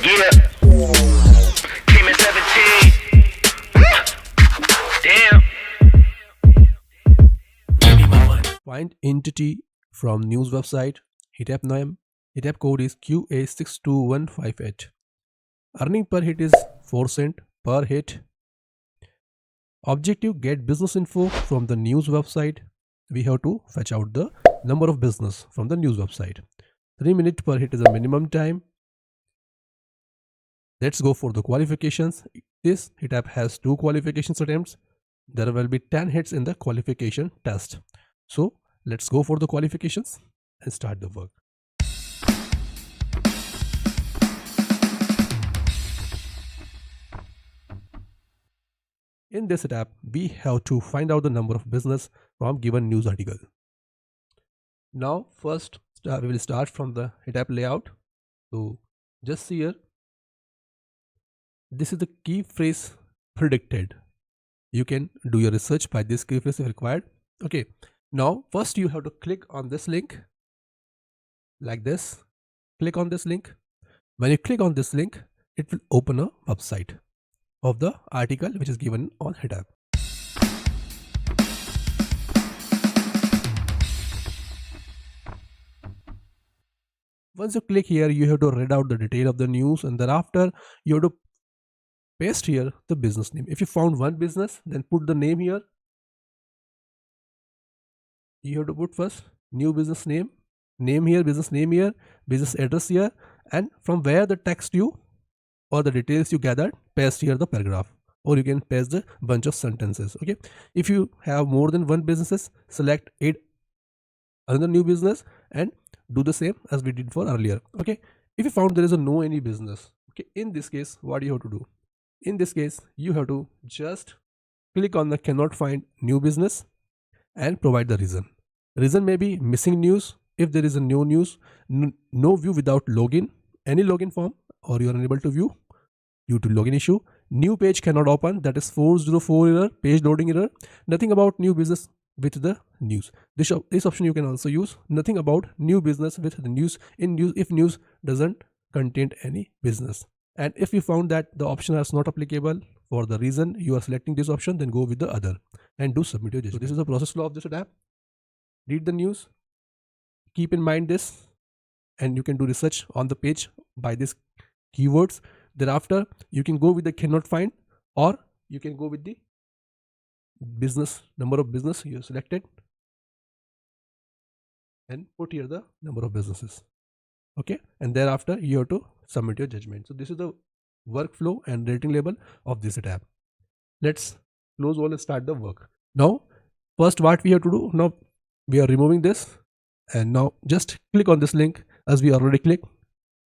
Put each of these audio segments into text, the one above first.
Yeah, came in 17. Damn. Give me my money. Find entity from news website. HITAP name. HITAP code is QA62158. Earning per hit is 4 cent per hit. Objective: get business info from the news website. We have to fetch out the number of business from the news website. 3 minutes per hit is a minimum time. Let's go for the qualifications. This HITAP has 2 qualifications attempts. There will be 10 hits in the qualification test. So let's go for the qualifications and start the work. In this HITAP, we have to find out the number of business from given news article. Now first we will start from the HITAP layout. So just see here, this is the key phrase predicted. You can do your research by this key phrase if required. Okay, now first you have to click on this link like this. Click on this link. When you click on this link, it will open a website of the article which is given on HITAP. Once you click here, you have to read out the detail of the news, and thereafter you have to paste here the business name. If you found one business, then put the name here. You have to put first new business name here, business name here, business address here, and from where the text you or the details you gathered, paste here the paragraph, or you can paste the bunch of sentences. Okay, if you have more than one businesses, select add another new business and do the same as we did for earlier. Okay, if you found there is a no any business, okay, in this case what do you have to do? In this case you have to just click on the cannot find new business and provide the reason. Reason may be missing news. If there is a no news, no view without login, any login form, or you are unable to view due to login issue. New page cannot open, that is 404 error, page loading error. Nothing about new business with the news. This option you can also use. Nothing about new business with the news in news if news doesn't contain any business. And if you found that the option is not applicable for the reason you are selecting this option, then go with the other and do submit your judgment. So this is the process flow of this tab. Read the news, keep in mind this, and you can do research on the page by these keywords. Thereafter you can go with the cannot find, or you can go with the business number of business you selected and put here the number of businesses. Okay, and thereafter you have to submit your judgment. So this is the workflow and rating label of this tab. Let's close all and start the work. Now first what we have to do, now we are removing this, and now just click on this link as we already clicked.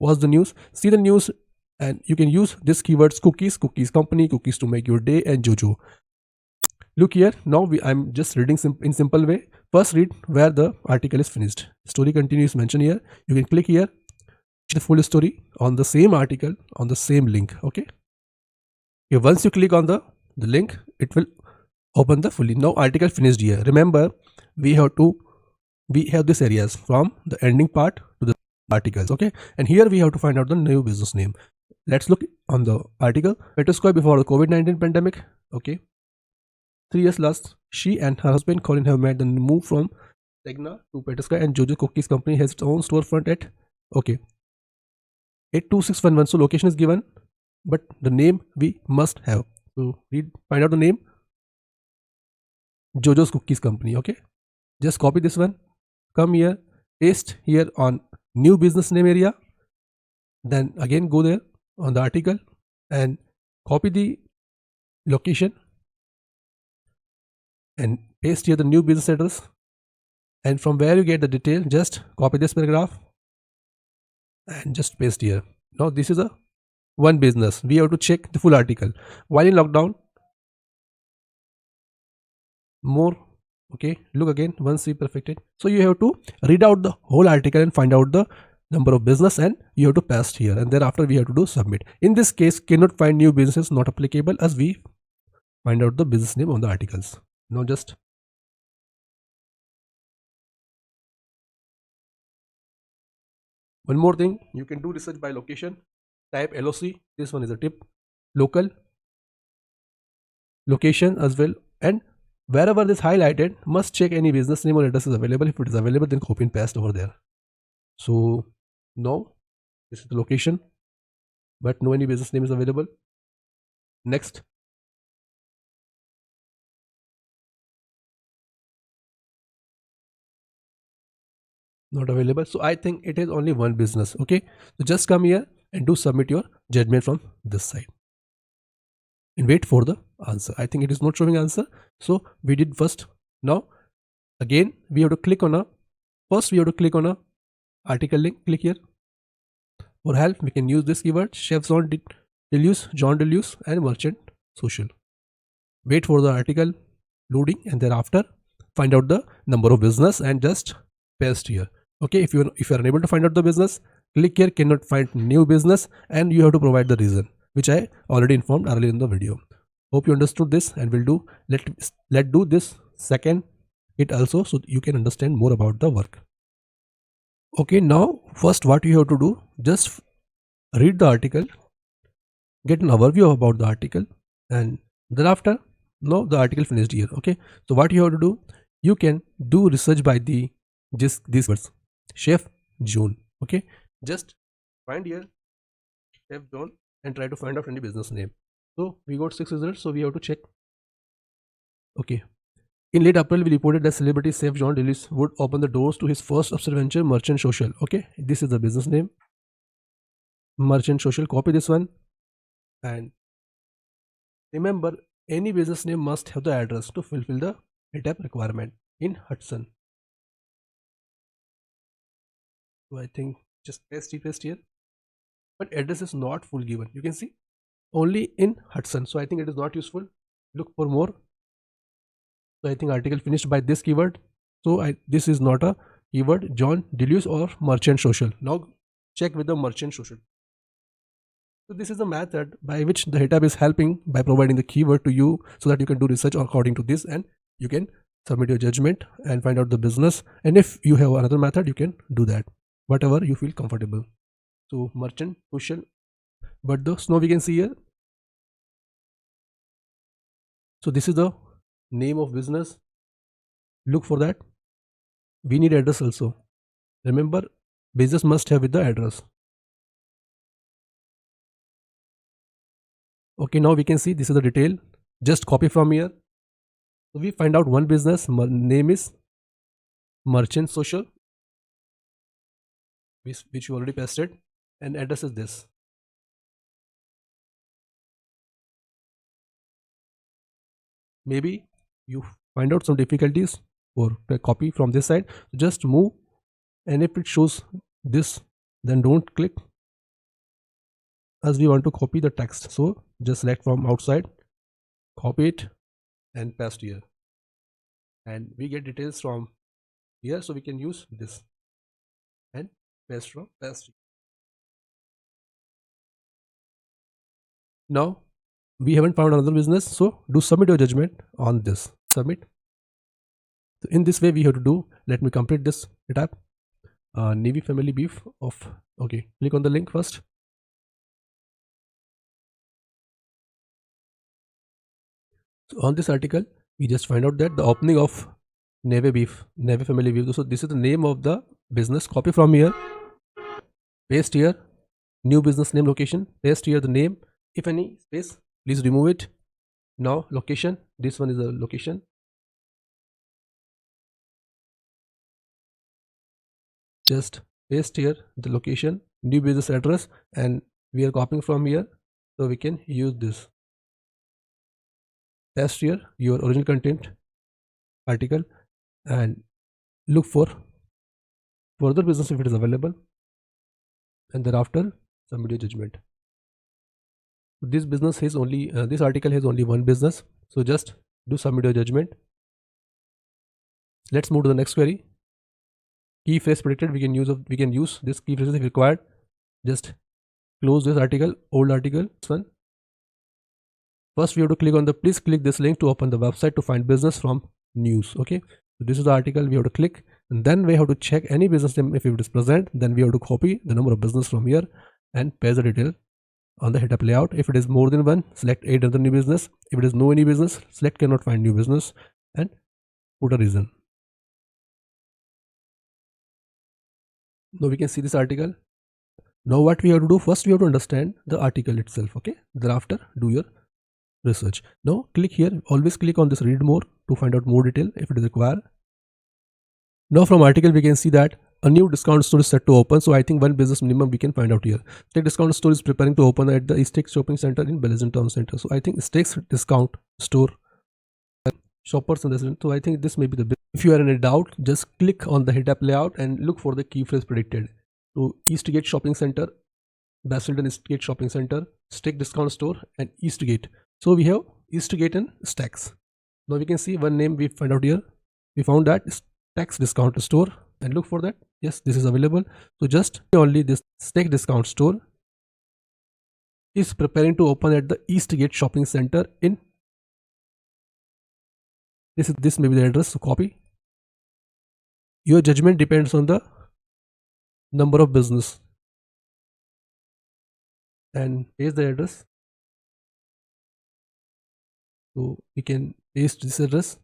Watch the news, see the news, and you can use this keywords cookies, company, cookies to make your day, and Jojo. Look here, now I'm just reading in simple way. First read where the article is finished. Story continues mentioned here. You can click here, the full story on the same article on the same link. Okay, once you click on the link, it will open the fully. Now article finished here. Remember, we have these areas from the ending part to the articles. Okay, and here we have to find out the new business name. Let's look on the article. Petroscoy before the COVID-19 pandemic. Okay, 3 years last, she and her husband Colin have made the move from Tegna to Petroscoy, and Jojo Cookies company has its own storefront at 82611. So location is given, but the name we must have. So find out the name, Jojo's Cookies company. Okay, just copy this one, come here, paste here on new business name area, then again go there on the article and copy the location and paste here the new business address, and from where you get the detail, just copy this paragraph and just paste here. Now this is a one business. We have to check the full article. While in lockdown, more. Okay, look again, once we perfected. So you have to read out the whole article and find out the number of business, and you have to paste here, and thereafter we have to do submit. In this case, cannot find new businesses not applicable, as we find out the business name on the articles. Now just one more thing, you can do research by location. type LOC, this one is a tip, local, location as well, and wherever this highlighted, must check any business name or address is available. If it is available, then copy and paste over there. So now this is the location, but no any business name is available. Next, not available. So I think it is only one business. Okay, so just come here and do submit your judgment from this side and wait for the answer. I think it is not showing answer, so we did first. Now again we have to click on a article link. Click here. For help we can use this keyword, chef John Deluxe and merchant social. Wait for the article loading and thereafter find out the number of business and just paste here. Okay, if you are unable to find out the business, click here cannot find new business and you have to provide the reason, which I already informed earlier in the video. Hope you understood this, and we'll do let do this second it also, so you can understand more about the work. Okay, now first what you have to do, just read the article, get an overview about the article, and thereafter now the article finished here. Okay, so what you have to do, you can do research by these words, chef John. Okay, just find here chef John and try to find out any business name. So we got 6 results, so we have to check. Okay, in late April we reported that celebrity chef John Deluxe would open the doors to his first upstart venture, Merchant Social. Okay, this is the business name, Merchant Social. Copy this one, and remember any business name must have the address to fulfill the UHRSHITAPP requirement in Hudson. So I think just paste here, but address is not full given. You can see only in Hudson, so I think it is not useful. Look for more. So I think article finished by this keyword. So this is not a keyword, John Deluxe or Merchant Social. Now check with the Merchant Social. So this is the method by which the UHRSHITAPP is helping by providing the keyword to you, so that you can do research according to this and you can submit your judgment and find out the business. And if you have another method, you can do that, whatever you feel comfortable. So Merchant Social, but the now we can see here. So this is the name of business. Look for that. We need address also. Remember, business must have with the address. Okay, now we can see this is the detail. Just copy from here. So we find out one business, name is Merchant Social, which you already pasted, and address is this. Maybe you find out some difficulties or copy from this side, just move, and if it shows this, then don't click, as we want to copy the text. So just select from outside, copy it and paste here, and we get details from here, so we can use this and paste from paste. Now we haven't found another business, so do submit your judgment on this. Submit. So in this way we have to do. Let me complete this tab. Navy family beef of. Okay, click on the link first. So on this article we just find out that the opening of Navy family beef. So this is the name of the business. Copy from here, paste here, new business name, location, paste here the name. If any space, please remove it. Now location, this one is the location. Just paste here the location, new business address, and we are copying from here, so we can use this. Paste here your original content article and look for further business if it is available, and thereafter submit your judgment. This business has only this article has only one business, so just do submit your judgment. Let's move to the next query. Key phrase predicted. We can use this key phrase if required. Just close this article, old article, this one. First we have to click on the please click this link to open the website to find business from news. Okay, so this is the article we have to click, and then we have to check any business name. If it is present, then we have to copy the number of business from here and paste the detail on the head up layout. If it is more than one, select add other new business. If it is no any business, select cannot find new business and put a reason. Now we can see this article. Now what we have to do, first we have to understand the article itself, okay? Thereafter do your research. Now click here, always click on this read more to find out more detail if it is required. Now from article we can see that a new discount store is set to open. So I think one business minimum we can find out here. Steak discount store is preparing to open at the Steak shopping center in Belgian Town Center. So I think Steak's discount store shoppers and residents. So I think this may be the best. If you are in a doubt, just click on the head up layout and look for the key phrase predicted. So Eastgate Shopping Center, Basildon Eastgate Shopping Center, Steak discount store and Eastgate. So we have Eastgate and Stacks. Now we can see one name we find out here. We found that Stacks discount store and look for that. Yes, this is available. So just only this Steak discount store is preparing to open at the Eastgate Shopping Center in this may be the address. So copy. Your judgment depends on the number of business and paste the address. So we can paste this address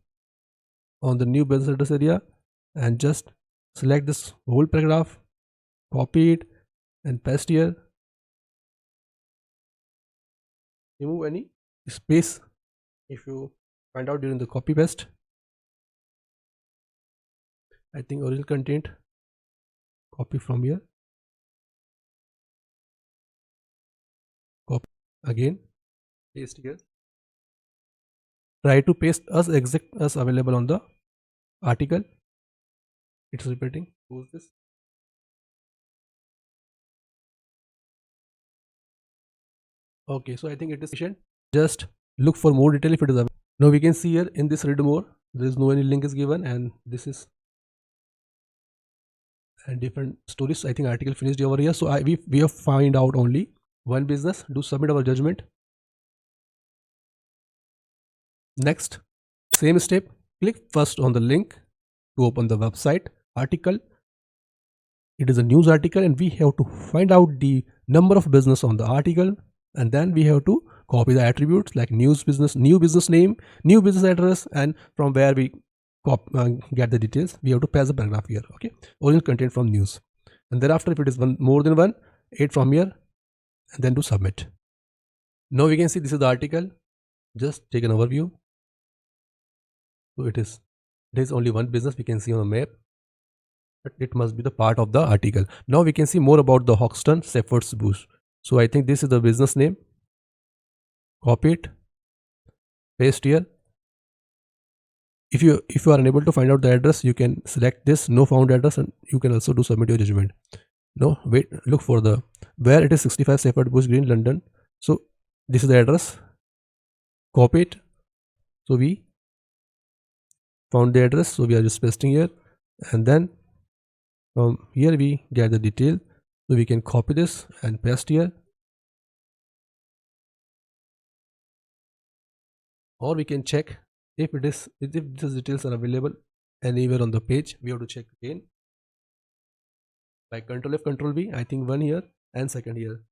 on the new business address area and just select this whole paragraph, copy it and paste here. Remove any space if you find out during the copy paste. I think original content, copy from here, copy again, paste here. Try to paste as exact as available on the article. It's repeating. Who's this? Okay, so I think it is sufficient. Just look for more detail if it is available. Now we can see here in this read more, there is no any link is given and this is and different stories. I think article finished over here. So we have find out only one business. Do submit our judgment. Next, same step, click first on the link to open the website article. It is a news article and we have to find out the number of business on the article and then we have to copy the attributes like news business, new business name, new business address, and from where we get the details, we have to paste the paragraph here. Okay, original content from news, and thereafter if it is more than one, add from here and then do submit. Now we can see this is the article. Just take an overview. So it is only one business we can see on a map, but it must be the part of the article. Now we can see more about the Hoxton Shepherd's Bush. So I think this is the business name. Copy it, paste here. If you are unable to find out the address, you can select this no found address and you can also do submit your judgment. No, wait, look for the where it is 65 Shepherd Bush Green, London. So this is the address. Copy it. So we found the address, so we are just pasting here and then from here we get the detail. So we can copy this and paste here, or we can check if these details are available anywhere on the page. We have to check again by Control F Control V. I think one here and second here,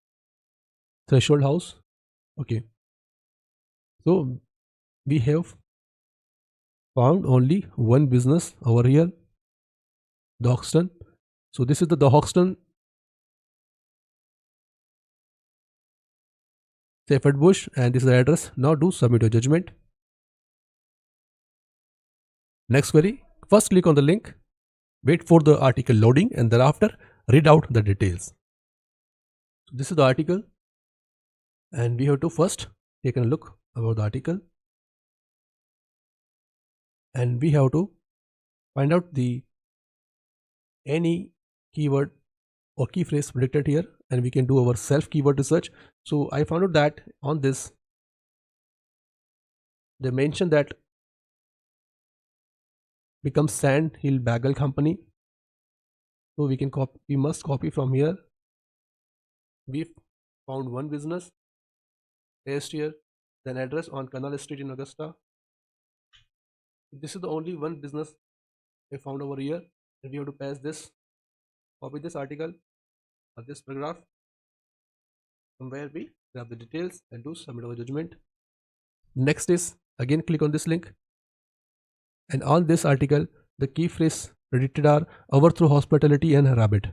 threshold house. Okay, so we have found only one business over here, the Hoxton. So this is the Hoxton Shepherd Bush and this is the address. Now do submit your judgment. Next query, first click on the link, wait for the article loading and thereafter read out the details. So this is the article and we have to first take a look about the article and we have to find out the any keyword or key phrase predicted here and we can do our self keyword research. So I found out that on this they mentioned that becomes Sand Hill Bagel Company. So we can copy, we must copy from here. We found one business, paste here, then address on Canal Street in Augusta. This is the only one business I found over here and we have to paste this, copy this article or this paragraph from where we grab the details and do submit our judgment. Next is again click on this link, and on this article the key phrase predicted are overthrow, hospitality and rabbit.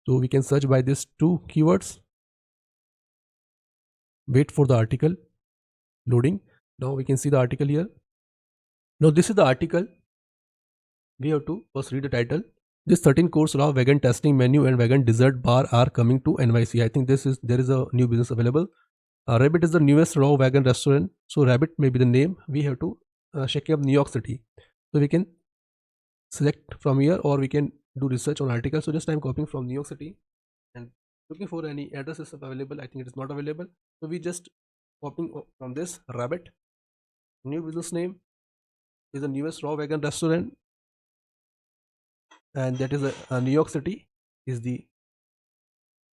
So we can search by these two keywords. Wait for the article loading. Now we can see the article here. Now this is the article. We have to first read the title. This 13 course raw vegan tasting menu and vegan dessert bar are coming to NYC. I think there is a new business available. Rabbit is the newest raw vegan restaurant. So Rabbit may be the name. We have to check up New York City. So we can select from here, or we can do research on article. So just I'm copying from New York City and looking for any addresses available. I think it is not available. So we just copying from this Rabbit. New business name is the newest raw vegan restaurant, and that is a New York City is the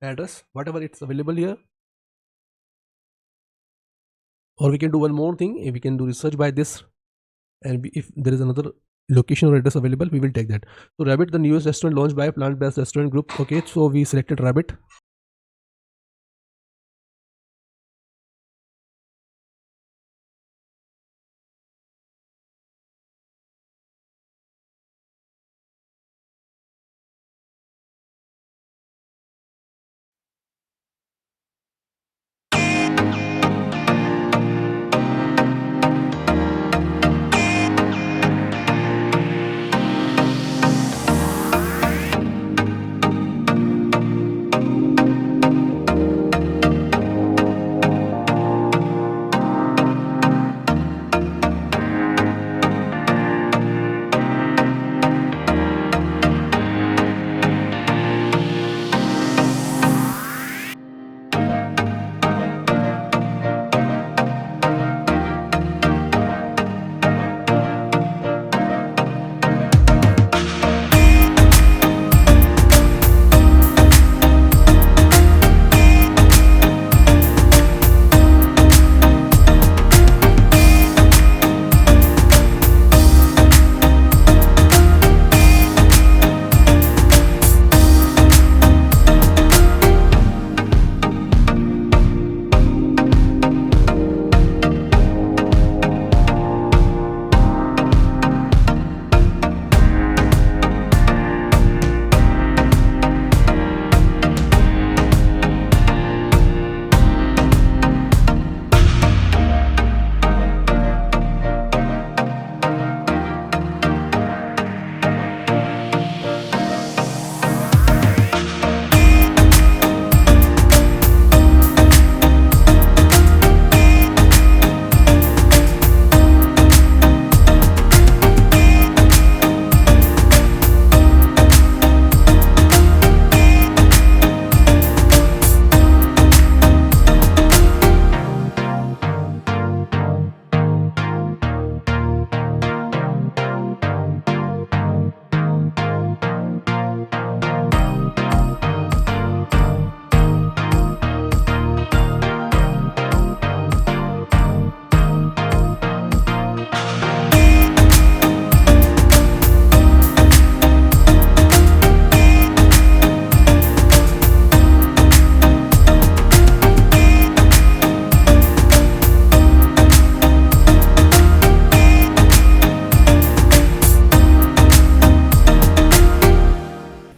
address, whatever it's available here. Or we can do one more thing. We can do research by this, and if there is another location or address available, we will take that. So Rabbit, the newest restaurant launched by a plant-based restaurant group. Okay, so we selected Rabbit.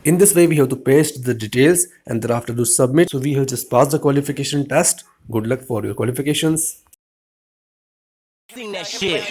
In this way, we have to paste the details and thereafter to submit. So we have just passed the qualification test. Good luck for your qualifications. Sing that shit.